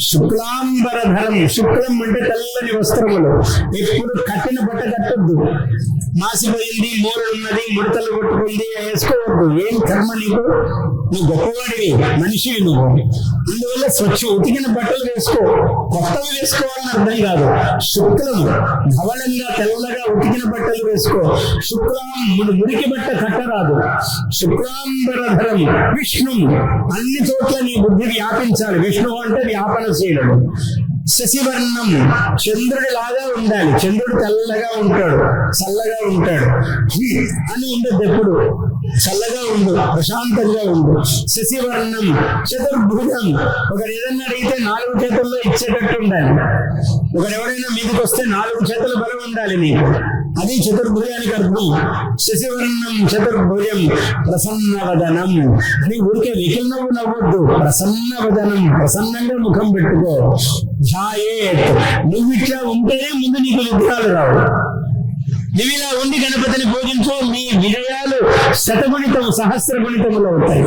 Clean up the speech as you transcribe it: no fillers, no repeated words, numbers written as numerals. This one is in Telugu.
శుక్లాంబరధరం, శుక్లం అంటే తెల్లని వస్త్రములు. ఎప్పుడు కట్టిన బట్ట కట్టొద్దు, మాసిపోయింది, మూరలున్నది, ముడతలు కొట్టుకుంది వేసుకోవద్దు. ఏం కర్మ నీకు? నువ్వు గొప్పవాడివి, మనిషివి నువ్వు. అందువల్ల స్వచ్ఛ ఉతికిన బట్టలు వేసుకో, కొత్తవి వేసుకోవాలని అర్థం కాదు. శుక్లం ధవళంగా తెల్లగా ఉతికిన బట్టలు వేసుకో. శుక్లాం మురికి బట్ట కట్టరాదు. శుక్లాంబరధరం విష్ణు, అన్ని చోట్ల నీ బుద్ధి వ్యాపించాలి. విష్ణు అంటే వ్యాపనశీలుడు. శశివర్ణం, చంద్రుడి లాగా ఉండాలి. చంద్రుడు తెల్లగా ఉంటాడు, చల్లగా ఉంటాడు అని ఉండదు. ఎప్పుడు చల్లగా ఉండు, ప్రశాంతంగా ఉండు. శశివర్ణం చతుర్భుజం, ఒకరు ఏదన్నా అడిగితే 4 చేతుల్లో ఇచ్చేటట్టు ఉండాలి. ఒకరెవరైనా మీదకి వస్తే 4 చేతుల బలం ఉండాలి నీకు. అది చతుర్భుజానికి అర్థం. శశివర్ణం చతుర్భుజం ప్రసన్నవదనం అని ఊరికే వెకిల్ నవ్వు నవ్వద్దు. ప్రసన్నవదనం, ప్రసన్నంగా ముఖం పెట్టుకో. ధ్యాయేత్, నువ్వు ఇట్లా ఉంటేనే ముందు నీకు విగ్రహాలు రావు. నువ్వు ఇలా ఉండి గణపతిని పూజించు, మీ విజయాలు శతగుణితం సహస్రగుణితములు అవుతాయి.